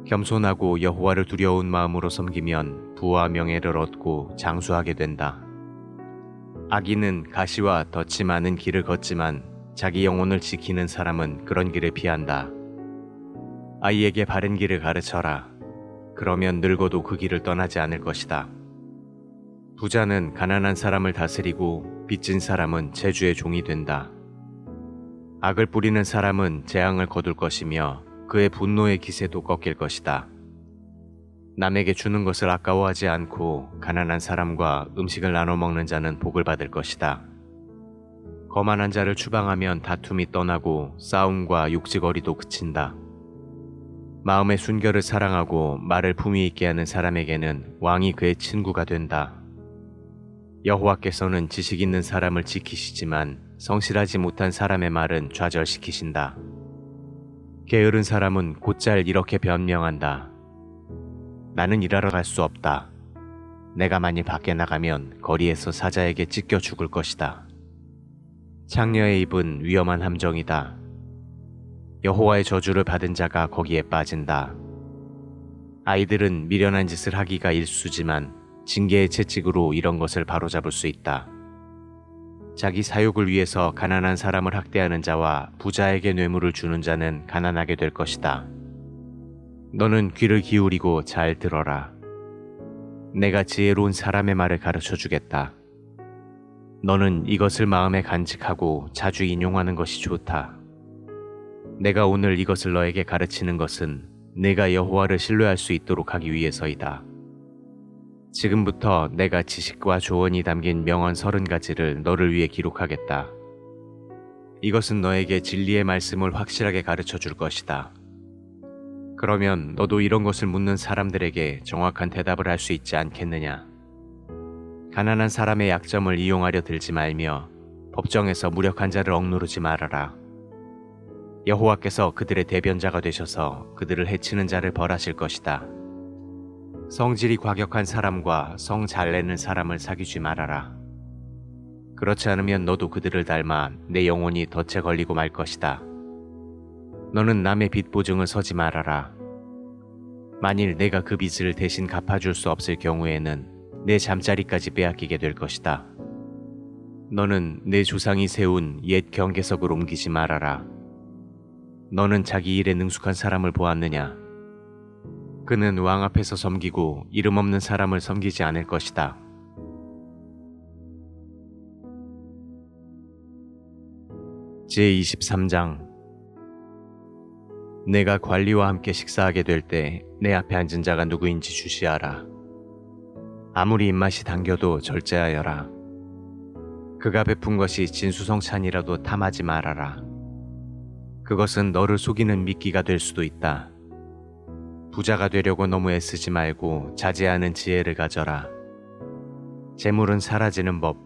겸손하고 여호와를 두려운 마음으로 섬기면 부와 명예를 얻고 장수하게 된다. 악인은 가시와 덫이 많은 길을 걷지만 자기 영혼을 지키는 사람은 그런 길을 피한다. 아이에게 바른 길을 가르쳐라. 그러면 늙어도 그 길을 떠나지 않을 것이다. 부자는 가난한 사람을 다스리고 빚진 사람은 재주의 종이 된다. 악을 뿌리는 사람은 재앙을 거둘 것이며 그의 분노의 기세도 꺾일 것이다. 남에게 주는 것을 아까워하지 않고 가난한 사람과 음식을 나눠 먹는 자는 복을 받을 것이다. 거만한 자를 추방하면 다툼이 떠나고 싸움과 욕지거리도 그친다. 마음의 순결을 사랑하고 말을 품위 있게 하는 사람에게는 왕이 그의 친구가 된다. 여호와께서는 지식 있는 사람을 지키시지만 성실하지 못한 사람의 말은 좌절시키신다. 게으른 사람은 곧잘 이렇게 변명한다. 나는 일하러 갈 수 없다. 내가 만일 밖에 나가면 거리에서 사자에게 찢겨 죽을 것이다. 창녀의 입은 위험한 함정이다. 여호와의 저주를 받은 자가 거기에 빠진다. 아이들은 미련한 짓을 하기가 일쑤지만 징계의 채찍으로 이런 것을 바로잡을 수 있다. 자기 사욕을 위해서 가난한 사람을 학대하는 자와 부자에게 뇌물을 주는 자는 가난하게 될 것이다. 너는 귀를 기울이고 잘 들어라. 내가 지혜로운 사람의 말을 가르쳐 주겠다. 너는 이것을 마음에 간직하고 자주 인용하는 것이 좋다. 내가 오늘 이것을 너에게 가르치는 것은 내가 여호와를 신뢰할 수 있도록 하기 위해서이다. 지금부터 내가 지식과 조언이 담긴 명언 30가지를 너를 위해 기록하겠다. 이것은 너에게 진리의 말씀을 확실하게 가르쳐 줄 것이다. 그러면 너도 이런 것을 묻는 사람들에게 정확한 대답을 할 수 있지 않겠느냐? 가난한 사람의 약점을 이용하려 들지 말며 법정에서 무력한 자를 억누르지 말아라. 여호와께서 그들의 대변자가 되셔서 그들을 해치는 자를 벌하실 것이다. 성질이 과격한 사람과 성 잘 내는 사람을 사귀지 말아라. 그렇지 않으면 너도 그들을 닮아 내 영혼이 덫에 걸리고 말 것이다. 너는 남의 빚 보증을 서지 말아라. 만일 내가 그 빚을 대신 갚아줄 수 없을 경우에는 내 잠자리까지 빼앗기게 될 것이다. 너는 내 조상이 세운 옛 경계석을 옮기지 말아라. 너는 자기 일에 능숙한 사람을 보았느냐? 그는 왕 앞에서 섬기고 이름 없는 사람을 섬기지 않을 것이다. 제23장. 내가 관리와 함께 식사하게 될 때 내 앞에 앉은 자가 누구인지 주시하라. 아무리 입맛이 당겨도 절제하여라. 그가 베푼 것이 진수성찬이라도 탐하지 말아라. 그것은 너를 속이는 미끼가 될 수도 있다. 부자가 되려고 너무 애쓰지 말고 자제하는 지혜를 가져라. 재물은 사라지는 법,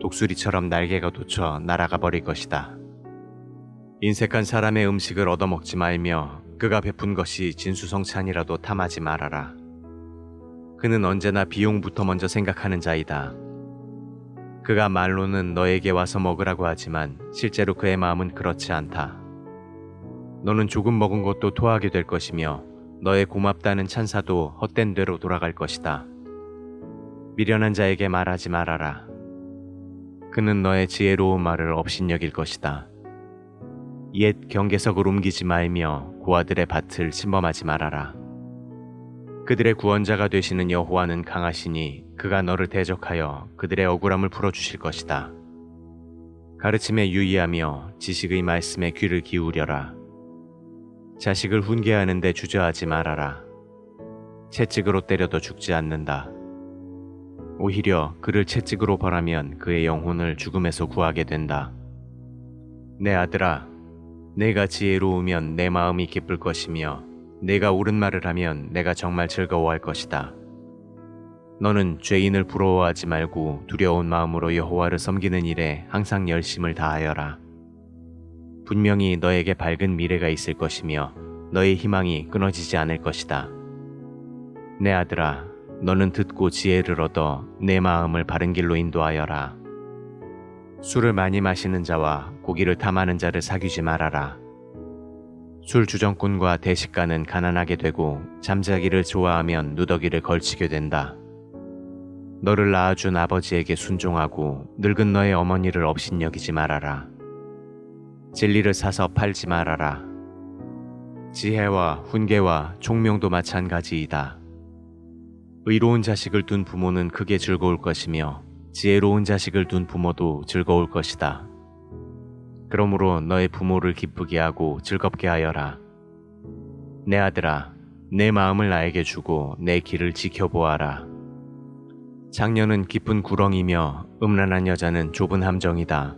독수리처럼 날개가 돋쳐 날아가 버릴 것이다. 인색한 사람의 음식을 얻어먹지 말며 그가 베푼 것이 진수성찬이라도 탐하지 말아라. 그는 언제나 비용부터 먼저 생각하는 자이다. 그가 말로는 너에게 와서 먹으라고 하지만 실제로 그의 마음은 그렇지 않다. 너는 조금 먹은 것도 토하게 될 것이며 너의 고맙다는 찬사도 헛된 되로 돌아갈 것이다. 미련한 자에게 말하지 말아라. 그는 너의 지혜로운 말을 업신여길 것이다. 옛 경계석을 옮기지 말며 고아들의 밭을 침범하지 말아라. 그들의 구원자가 되시는 여호와는 강하시니 그가 너를 대적하여 그들의 억울함을 풀어주실 것이다. 가르침에 유의하며 지식의 말씀에 귀를 기울여라. 자식을 훈계하는 데 주저하지 말아라. 채찍으로 때려도 죽지 않는다. 오히려 그를 채찍으로 벌하면 그의 영혼을 죽음에서 구하게 된다. 내 아들아, 내가 지혜로우면 내 마음이 기쁠 것이며 내가 옳은 말을 하면 내가 정말 즐거워할 것이다. 너는 죄인을 부러워하지 말고 두려운 마음으로 여호와를 섬기는 일에 항상 열심을 다하여라. 분명히 너에게 밝은 미래가 있을 것이며 너의 희망이 끊어지지 않을 것이다. 내 아들아, 너는 듣고 지혜를 얻어 내 마음을 바른 길로 인도하여라. 술을 많이 마시는 자와 고기를 탐하는 자를 사귀지 말아라. 술 주정꾼과 대식가는 가난하게 되고 잠자기를 좋아하면 누더기를 걸치게 된다. 너를 낳아준 아버지에게 순종하고 늙은 너의 어머니를 업신여기지 말아라. 진리를 사서 팔지 말아라. 지혜와 훈계와 총명도 마찬가지이다. 의로운 자식을 둔 부모는 크게 즐거울 것이며 지혜로운 자식을 둔 부모도 즐거울 것이다. 그러므로 너의 부모를 기쁘게 하고 즐겁게 하여라. 내 아들아, 내 마음을 나에게 주고 내 길을 지켜보아라. 장녀는 깊은 구렁이며 음란한 여자는 좁은 함정이다.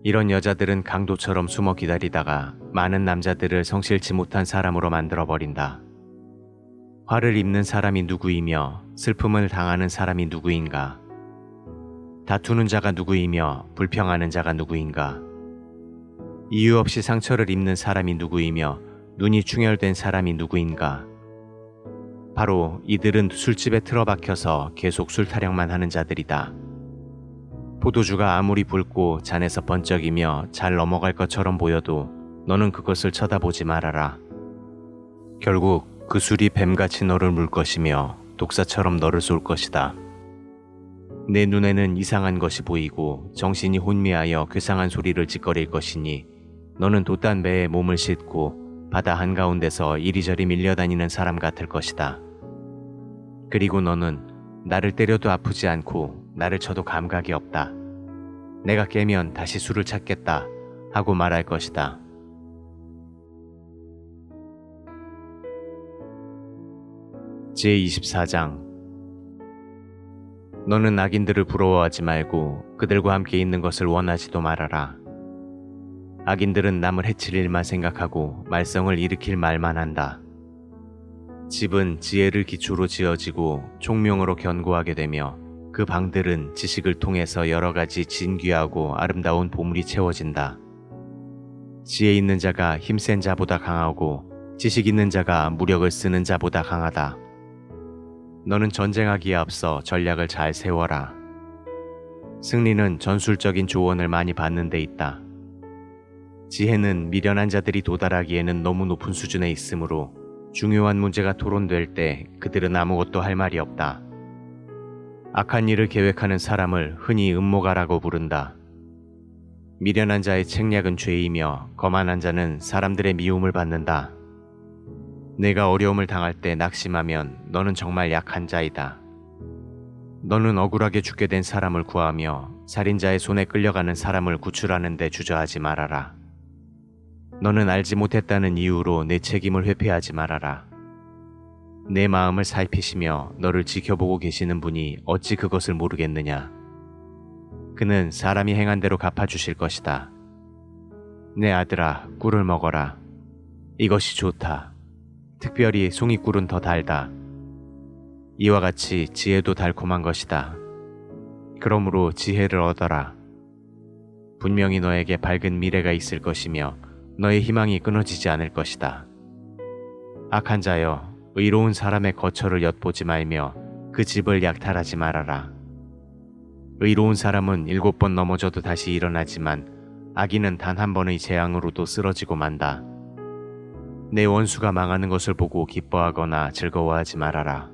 이런 여자들은 강도처럼 숨어 기다리다가 많은 남자들을 성실치 못한 사람으로 만들어버린다. 화를 입는 사람이 누구이며 슬픔을 당하는 사람이 누구인가? 다투는 자가 누구이며 불평하는 자가 누구인가? 이유 없이 상처를 입는 사람이 누구이며 눈이 충혈된 사람이 누구인가? 바로 이들은 술집에 틀어박혀서 계속 술 타령만 하는 자들이다. 포도주가 아무리 붉고 잔에서 번쩍이며 잘 넘어갈 것처럼 보여도 너는 그것을 쳐다보지 말아라. 결국 그 술이 뱀같이 너를 물 것이며 독사처럼 너를 쏠 것이다. 내 눈에는 이상한 것이 보이고 정신이 혼미하여 괴상한 소리를 짓거릴 것이니 너는 돛단 배에 몸을 싣고 바다 한가운데서 이리저리 밀려다니는 사람 같을 것이다. 그리고 너는 나를 때려도 아프지 않고 나를 쳐도 감각이 없다. 내가 깨면 다시 술을 찾겠다 하고 말할 것이다. 제24장. 너는 악인들을 부러워하지 말고 그들과 함께 있는 것을 원하지도 말아라. 악인들은 남을 해칠 일만 생각하고 말썽을 일으킬 말만 한다. 집은 지혜를 기초로 지어지고 총명으로 견고하게 되며 그 방들은 지식을 통해서 여러 가지 진귀하고 아름다운 보물이 채워진다. 지혜 있는 자가 힘센 자보다 강하고 지식 있는 자가 무력을 쓰는 자보다 강하다. 너는 전쟁하기에 앞서 전략을 잘 세워라. 승리는 전술적인 조언을 많이 받는 데 있다. 지혜는 미련한 자들이 도달하기에는 너무 높은 수준에 있으므로 중요한 문제가 토론될 때 그들은 아무것도 할 말이 없다. 악한 일을 계획하는 사람을 흔히 음모가라고 부른다. 미련한 자의 책략은 죄이며 거만한 자는 사람들의 미움을 받는다. 내가 어려움을 당할 때 낙심하면 너는 정말 약한 자이다. 너는 억울하게 죽게 된 사람을 구하며 살인자의 손에 끌려가는 사람을 구출하는 데 주저하지 말아라. 너는 알지 못했다는 이유로 내 책임을 회피하지 말아라. 내 마음을 살피시며 너를 지켜보고 계시는 분이 어찌 그것을 모르겠느냐. 그는 사람이 행한 대로 갚아주실 것이다. 내 아들아, 꿀을 먹어라. 이것이 좋다. 특별히 송이꿀은 더 달다. 이와 같이 지혜도 달콤한 것이다. 그러므로 지혜를 얻어라. 분명히 너에게 밝은 미래가 있을 것이며 너의 희망이 끊어지지 않을 것이다. 악한 자여, 의로운 사람의 거처를 엿보지 말며 그 집을 약탈하지 말아라. 의로운 사람은 7번 넘어져도 다시 일어나지만 악인은 단 한 번의 재앙으로도 쓰러지고 만다. 내 원수가 망하는 것을 보고 기뻐하거나 즐거워하지 말아라.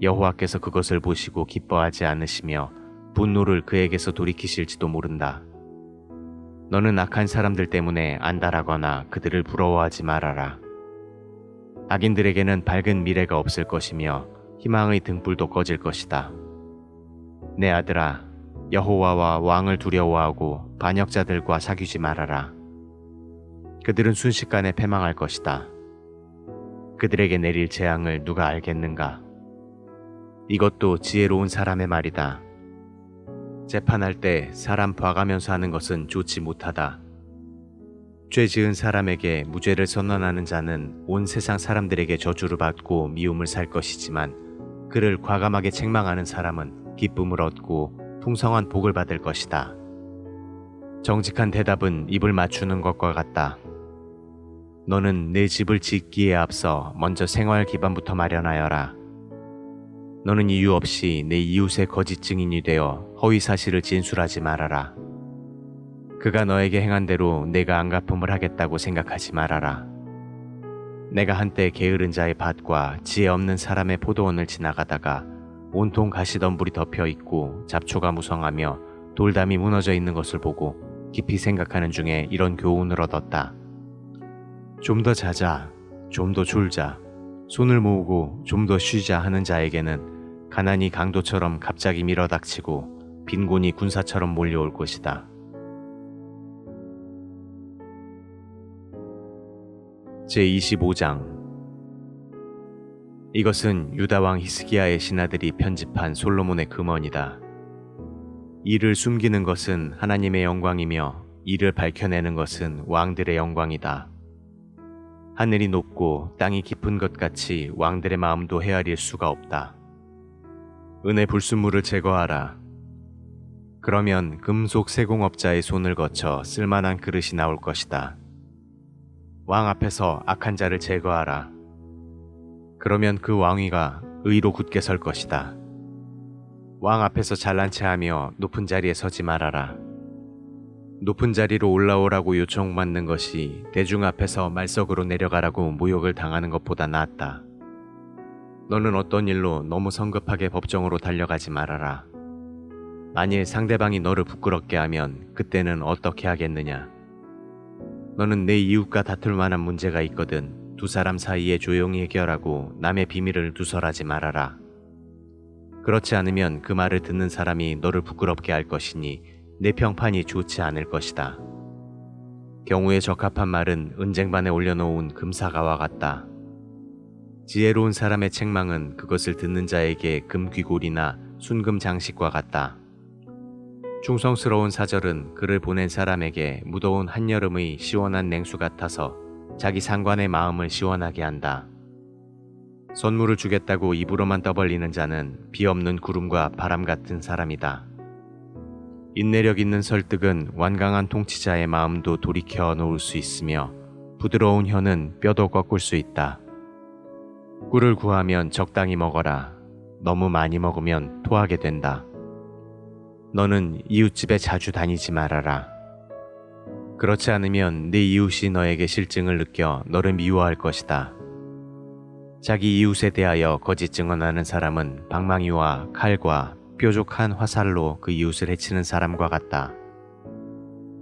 여호와께서 그것을 보시고 기뻐하지 않으시며 분노를 그에게서 돌이키실지도 모른다. 너는 악한 사람들 때문에 안달하거나 그들을 부러워하지 말아라. 악인들에게는 밝은 미래가 없을 것이며 희망의 등불도 꺼질 것이다. 내 아들아, 여호와와 왕을 두려워하고 반역자들과 사귀지 말아라. 그들은 순식간에 패망할 것이다. 그들에게 내릴 재앙을 누가 알겠는가? 이것도 지혜로운 사람의 말이다. 재판할 때 사람 봐가면서 하는 것은 좋지 못하다. 죄 지은 사람에게 무죄를 선언하는 자는 온 세상 사람들에게 저주를 받고 미움을 살 것이지만 그를 과감하게 책망하는 사람은 기쁨을 얻고 풍성한 복을 받을 것이다. 정직한 대답은 입을 맞추는 것과 같다. 너는 내 집을 짓기에 앞서 먼저 생활 기반부터 마련하여라. 너는 이유 없이 내 이웃의 거짓 증인이 되어 허위 사실을 진술하지 말아라. 그가 너에게 행한 대로 내가 안갚음을 하겠다고 생각하지 말아라. 내가 한때 게으른 자의 밭과 지혜 없는 사람의 포도원을 지나가다가 온통 가시덤불이 덮여 있고 잡초가 무성하며 돌담이 무너져 있는 것을 보고 깊이 생각하는 중에 이런 교훈을 얻었다. 좀 더 자자, 좀 더 졸자, 손을 모으고 좀 더 쉬자 하는 자에게는 가난이 강도처럼 갑자기 밀어닥치고 빈곤이 군사처럼 몰려올 것이다. 제25장. 이것은 유다왕 히스기야의 신하들이 편집한 솔로몬의 금언이다. 이를 숨기는 것은 하나님의 영광이며 이를 밝혀내는 것은 왕들의 영광이다. 하늘이 높고 땅이 깊은 것 같이 왕들의 마음도 헤아릴 수가 없다. 은의 불순물을 제거하라. 그러면 금속 세공업자의 손을 거쳐 쓸만한 그릇이 나올 것이다. 왕 앞에서 악한 자를 제거하라. 그러면 그 왕위가 의로 굳게 설 것이다. 왕 앞에서 잘난 체하며 높은 자리에 서지 말아라. 높은 자리로 올라오라고 요청받는 것이 대중 앞에서 말석으로 내려가라고 모욕을 당하는 것보다 낫다. 너는 어떤 일로 너무 성급하게 법정으로 달려가지 말아라. 만일 상대방이 너를 부끄럽게 하면 그때는 어떻게 하겠느냐? 너는 내 이웃과 다툴 만한 문제가 있거든 두 사람 사이에 조용히 해결하고 남의 비밀을 누설하지 말아라. 그렇지 않으면 그 말을 듣는 사람이 너를 부끄럽게 할 것이니 내 평판이 좋지 않을 것이다. 경우에 적합한 말은 은쟁반에 올려놓은 금사과와 같다. 지혜로운 사람의 책망은 그것을 듣는 자에게 금귀골이나 순금 장식과 같다. 충성스러운 사절은 그를 보낸 사람에게 무더운 한여름의 시원한 냉수 같아서 자기 상관의 마음을 시원하게 한다. 선물을 주겠다고 입으로만 떠벌리는 자는 비 없는 구름과 바람 같은 사람이다. 인내력 있는 설득은 완강한 통치자의 마음도 돌이켜 놓을 수 있으며 부드러운 혀는 뼈도 꺾을 수 있다. 꿀을 구하면 적당히 먹어라. 너무 많이 먹으면 토하게 된다. 너는 이웃집에 자주 다니지 말아라. 그렇지 않으면 네 이웃이 너에게 실증을 느껴 너를 미워할 것이다. 자기 이웃에 대하여 거짓 증언하는 사람은 방망이와 칼과 뾰족한 화살로 그 이웃을 해치는 사람과 같다.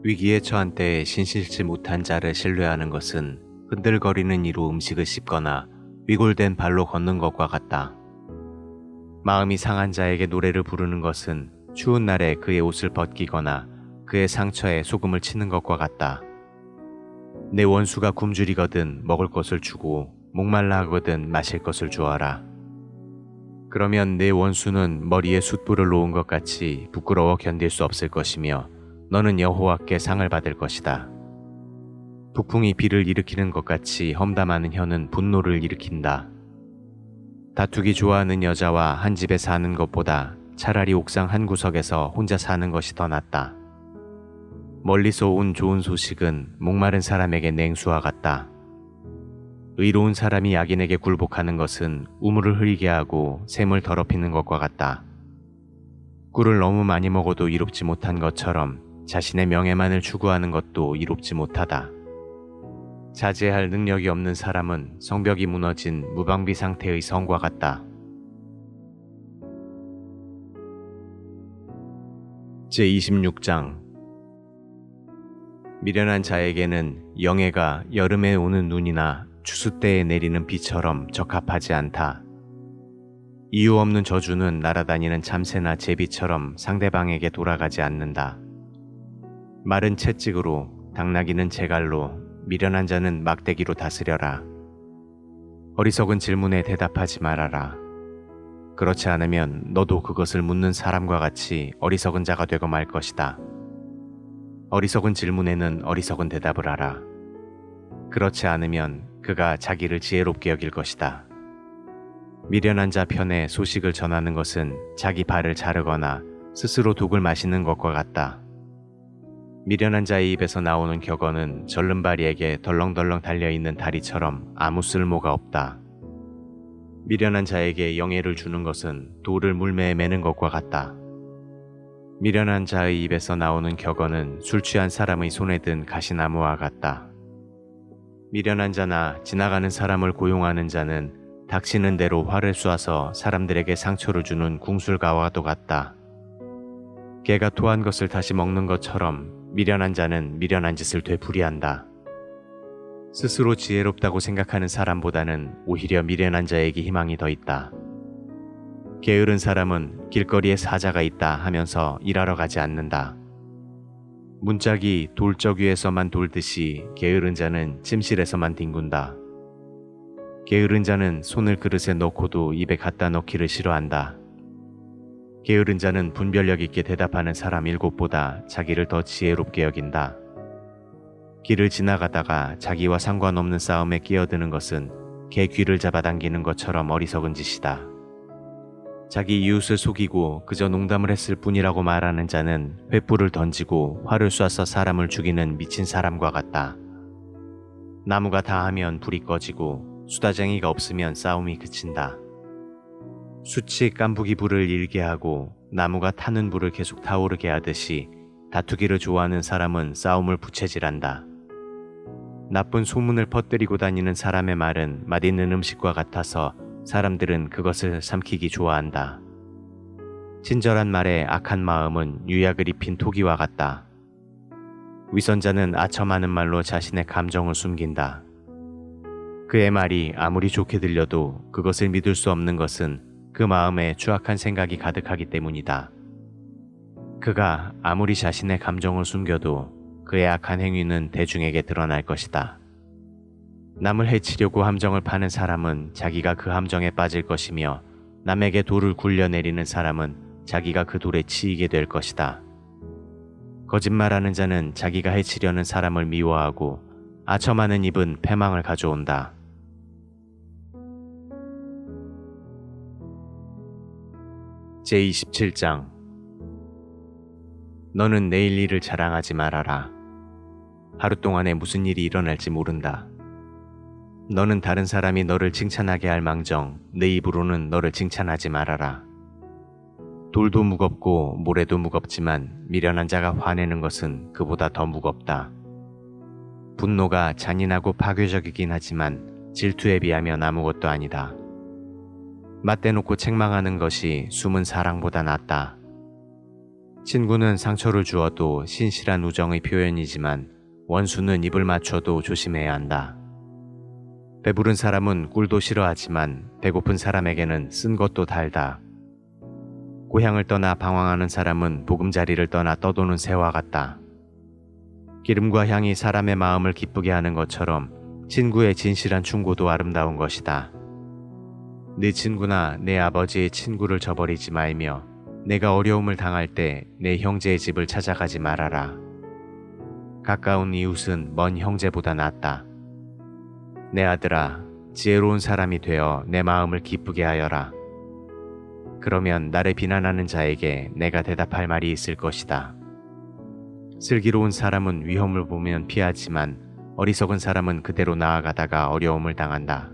위기에 처한 때에 신실치 못한 자를 신뢰하는 것은 흔들거리는 이로 음식을 씹거나 위골된 발로 걷는 것과 같다. 마음이 상한 자에게 노래를 부르는 것은 추운 날에 그의 옷을 벗기거나 그의 상처에 소금을 치는 것과 같다. 내 원수가 굶주리거든 먹을 것을 주고 목말라 하거든 마실 것을 주어라. 그러면 내 원수는 머리에 숯불을 놓은 것 같이 부끄러워 견딜 수 없을 것이며 너는 여호와께 상을 받을 것이다. 북풍이 비를 일으키는 것 같이 험담하는 혀는 분노를 일으킨다. 다투기 좋아하는 여자와 한 집에 사는 것보다 차라리 옥상 한 구석에서 혼자 사는 것이 더 낫다. 멀리서 온 좋은 소식은 목마른 사람에게 냉수와 같다. 의로운 사람이 악인에게 굴복하는 것은 우물을 흐리게 하고 샘을 더럽히는 것과 같다. 꿀을 너무 많이 먹어도 이롭지 못한 것처럼 자신의 명예만을 추구하는 것도 이롭지 못하다. 자제할 능력이 없는 사람은 성벽이 무너진 무방비 상태의 성과 같다. 제26장 미련한 자에게는 영예가 여름에 오는 눈이나 추수 때에 내리는 비처럼 적합하지 않다. 이유 없는 저주는 날아다니는 참새나 제비처럼 상대방에게 돌아가지 않는다. 말은 채찍으로, 당나귀는 제갈로, 미련한 자는 막대기로 다스려라. 어리석은 질문에 대답하지 말아라. 그렇지 않으면 너도 그것을 묻는 사람과 같이 어리석은 자가 되고 말 것이다. 어리석은 질문에는 어리석은 대답을 하라. 그렇지 않으면 그가 자기를 지혜롭게 여길 것이다. 미련한 자 편에 소식을 전하는 것은 자기 발을 자르거나 스스로 독을 마시는 것과 같다. 미련한 자의 입에서 나오는 격언은 절름발이에게 덜렁덜렁 달려있는 다리처럼 아무 쓸모가 없다. 미련한 자에게 영예를 주는 것은 돌을 물매에 매는 것과 같다. 미련한 자의 입에서 나오는 격언은 술 취한 사람의 손에 든 가시나무와 같다. 미련한 자나 지나가는 사람을 고용하는 자는 닥치는 대로 활을 쏘아서 사람들에게 상처를 주는 궁술가와도 같다. 개가 토한 것을 다시 먹는 것처럼 미련한 자는 미련한 짓을 되풀이한다. 스스로 지혜롭다고 생각하는 사람보다는 오히려 미련한 자에게 희망이 더 있다. 게으른 사람은 길거리에 사자가 있다 하면서 일하러 가지 않는다. 문짝이 돌적 위에서만 돌듯이 게으른 자는 침실에서만 뒹군다. 게으른 자는 손을 그릇에 넣고도 입에 갖다 넣기를 싫어한다. 게으른 자는 분별력 있게 대답하는 사람 7보다 자기를 더 지혜롭게 여긴다. 길을 지나가다가 자기와 상관없는 싸움에 끼어드는 것은 개 귀를 잡아당기는 것처럼 어리석은 짓이다. 자기 이웃을 속이고 그저 농담을 했을 뿐이라고 말하는 자는 횃불을 던지고 활을 쏴서 사람을 죽이는 미친 사람과 같다. 나무가 다하면 불이 꺼지고 수다쟁이가 없으면 싸움이 그친다. 숯이 깐부기 불을 일게 하고 나무가 타는 불을 계속 타오르게 하듯이 다투기를 좋아하는 사람은 싸움을 부채질한다. 나쁜 소문을 퍼뜨리고 다니는 사람의 말은 맛있는 음식과 같아서 사람들은 그것을 삼키기 좋아한다. 친절한 말에 악한 마음은 유약을 입힌 토기와 같다. 위선자는 아첨하는 말로 자신의 감정을 숨긴다. 그의 말이 아무리 좋게 들려도 그것을 믿을 수 없는 것은 그 마음에 추악한 생각이 가득하기 때문이다. 그가 아무리 자신의 감정을 숨겨도 그의 악한 행위는 대중에게 드러날 것이다. 남을 해치려고 함정을 파는 사람은 자기가 그 함정에 빠질 것이며 남에게 돌을 굴려내리는 사람은 자기가 그 돌에 치이게 될 것이다. 거짓말하는 자는 자기가 해치려는 사람을 미워하고 아첨하는 입은 패망을 가져온다. 제27장 너는 내일 일을 자랑하지 말아라. 하루 동안에 무슨 일이 일어날지 모른다. 너는 다른 사람이 너를 칭찬하게 할 망정 내 입으로는 너를 칭찬하지 말아라. 돌도 무겁고 모래도 무겁지만 미련한 자가 화내는 것은 그보다 더 무겁다. 분노가 잔인하고 파괴적이긴 하지만 질투에 비하면 아무것도 아니다. 맞대놓고 책망하는 것이 숨은 사랑보다 낫다. 친구는 상처를 주어도 신실한 우정의 표현이지만 원수는 입을 맞춰도 조심해야 한다. 배부른 사람은 꿀도 싫어하지만 배고픈 사람에게는 쓴 것도 달다. 고향을 떠나 방황하는 사람은 보금자리를 떠나 떠도는 새와 같다. 기름과 향이 사람의 마음을 기쁘게 하는 것처럼 친구의 진실한 충고도 아름다운 것이다. 네 친구나 내 아버지의 친구를 저버리지 말며 내가 어려움을 당할 때 내 형제의 집을 찾아가지 말아라. 가까운 이웃은 먼 형제보다 낫다. 내 아들아, 지혜로운 사람이 되어 내 마음을 기쁘게 하여라. 그러면 나를 비난하는 자에게 내가 대답할 말이 있을 것이다. 슬기로운 사람은 위험을 보면 피하지만 어리석은 사람은 그대로 나아가다가 어려움을 당한다.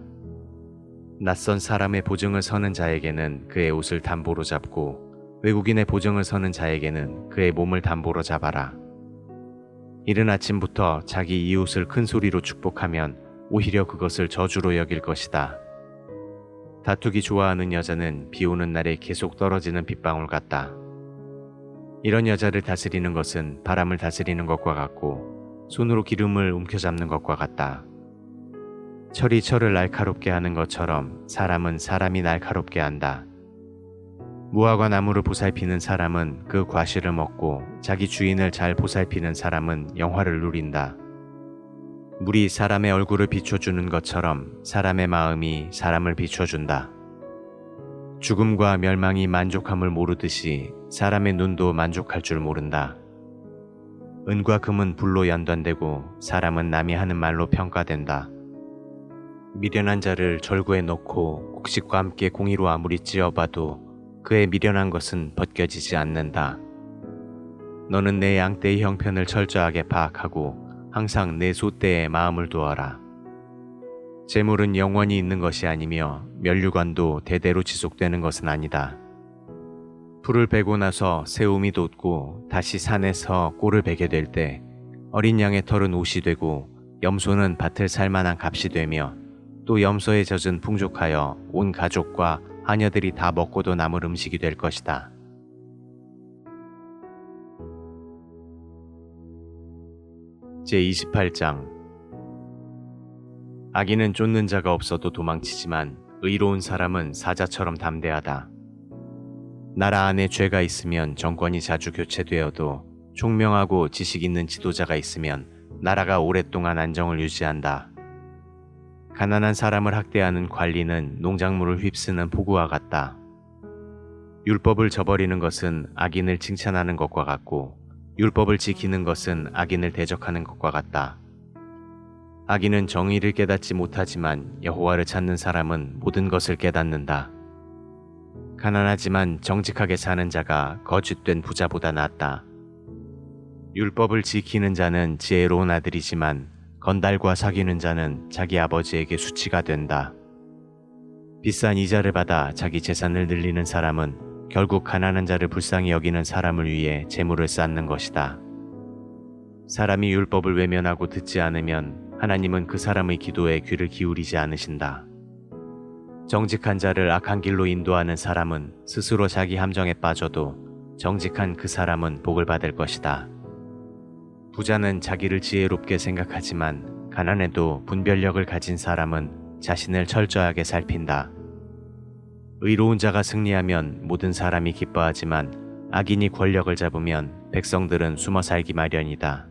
낯선 사람의 보증을 서는 자에게는 그의 옷을 담보로 잡고 외국인의 보증을 서는 자에게는 그의 몸을 담보로 잡아라. 이른 아침부터 자기 이웃을 큰 소리로 축복하면 오히려 그것을 저주로 여길 것이다. 다투기 좋아하는 여자는 비 오는 날에 계속 떨어지는 빗방울 같다. 이런 여자를 다스리는 것은 바람을 다스리는 것과 같고 손으로 기름을 움켜잡는 것과 같다. 철이 철을 날카롭게 하는 것처럼 사람은 사람이 날카롭게 한다. 무화과 나무를 보살피는 사람은 그 과실을 먹고 자기 주인을 잘 보살피는 사람은 영화를 누린다. 물이 사람의 얼굴을 비춰주는 것처럼 사람의 마음이 사람을 비춰준다. 죽음과 멸망이 만족함을 모르듯이 사람의 눈도 만족할 줄 모른다. 은과 금은 불로 연단되고 사람은 남이 하는 말로 평가된다. 미련한 자를 절구에 넣고 곡식과 함께 공이로 아무리 찧어봐도 그의 미련한 것은 벗겨지지 않는다. 너는 내 양떼의 형편을 철저하게 파악하고 항상 내 소떼에 마음을 두어라. 재물은 영원히 있는 것이 아니며 면류관도 대대로 지속되는 것은 아니다. 풀을 베고 나서 새움이 돋고 다시 산에서 꼴을 베게 될 때 어린 양의 털은 옷이 되고 염소는 밭을 살만한 값이 되며 또 염소에 젖은 풍족하여 온 가족과 하녀들이 다 먹고도 남을 음식이 될 것이다. 제28장 악인은 쫓는 자가 없어도 도망치지만 의로운 사람은 사자처럼 담대하다. 나라 안에 죄가 있으면 정권이 자주 교체되어도 총명하고 지식 있는 지도자가 있으면 나라가 오랫동안 안정을 유지한다. 가난한 사람을 학대하는 관리는 농작물을 휩쓰는 폭우와 같다. 율법을 저버리는 것은 악인을 칭찬하는 것과 같고 율법을 지키는 것은 악인을 대적하는 것과 같다. 악인은 정의를 깨닫지 못하지만 여호와를 찾는 사람은 모든 것을 깨닫는다. 가난하지만 정직하게 사는 자가 거짓된 부자보다 낫다. 율법을 지키는 자는 지혜로운 아들이지만 건달과 사귀는 자는 자기 아버지에게 수치가 된다. 비싼 이자를 받아 자기 재산을 늘리는 사람은 결국 가난한 자를 불쌍히 여기는 사람을 위해 재물을 쌓는 것이다. 사람이 율법을 외면하고 듣지 않으면 하나님은 그 사람의 기도에 귀를 기울이지 않으신다. 정직한 자를 악한 길로 인도하는 사람은 스스로 자기 함정에 빠져도 정직한 그 사람은 복을 받을 것이다. 부자는 자기를 지혜롭게 생각하지만 가난해도 분별력을 가진 사람은 자신을 철저하게 살핀다. 의로운 자가 승리하면 모든 사람이 기뻐하지만 악인이 권력을 잡으면 백성들은 숨어 살기 마련이다.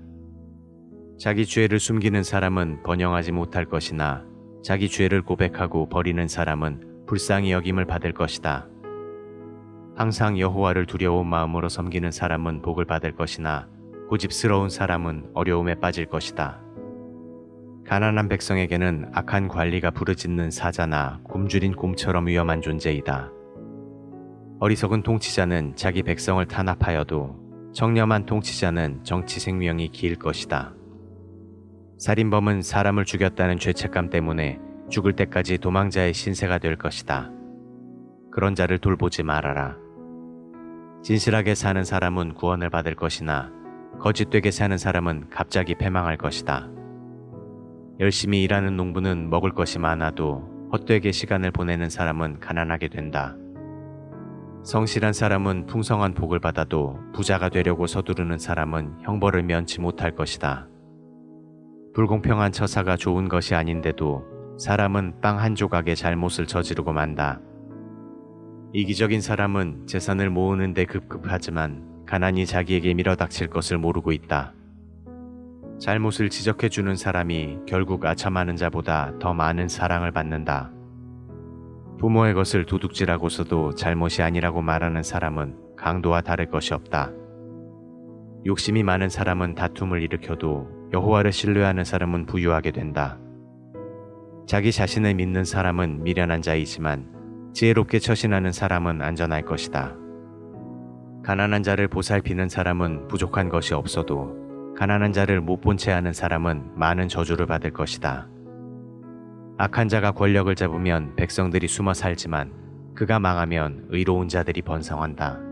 자기 죄를 숨기는 사람은 번영하지 못할 것이나 자기 죄를 고백하고 버리는 사람은 불쌍히 여김을 받을 것이다. 항상 여호와를 두려운 마음으로 섬기는 사람은 복을 받을 것이나 고집스러운 사람은 어려움에 빠질 것이다. 가난한 백성에게는 악한 관리가 부르짖는 사자나 굶주린 곰처럼 위험한 존재이다. 어리석은 통치자는 자기 백성을 탄압하여도 청렴한 통치자는 정치 생명이 길 것이다. 살인범은 사람을 죽였다는 죄책감 때문에 죽을 때까지 도망자의 신세가 될 것이다. 그런 자를 돌보지 말아라. 진실하게 사는 사람은 구원을 받을 것이나 거짓되게 사는 사람은 갑자기 패망할 것이다. 열심히 일하는 농부는 먹을 것이 많아도 헛되게 시간을 보내는 사람은 가난하게 된다. 성실한 사람은 풍성한 복을 받아도 부자가 되려고 서두르는 사람은 형벌을 면치 못할 것이다. 불공평한 처사가 좋은 것이 아닌데도 사람은 빵 한 조각에 잘못을 저지르고 만다. 이기적인 사람은 재산을 모으는 데 급급하지만 가난이 자기에게 밀어닥칠 것을 모르고 있다. 잘못을 지적해주는 사람이 결국 아첨하는 자보다 더 많은 사랑을 받는다. 부모의 것을 도둑질하고서도 잘못이 아니라고 말하는 사람은 강도와 다를 것이 없다. 욕심이 많은 사람은 다툼을 일으켜도 여호와를 신뢰하는 사람은 부유하게 된다. 자기 자신을 믿는 사람은 미련한 자이지만 지혜롭게 처신하는 사람은 안전할 것이다. 가난한 자를 보살피는 사람은 부족한 것이 없어도 가난한 자를 못 본 채 하는 사람은 많은 저주를 받을 것이다. 악한 자가 권력을 잡으면 백성들이 숨어 살지만 그가 망하면 의로운 자들이 번성한다.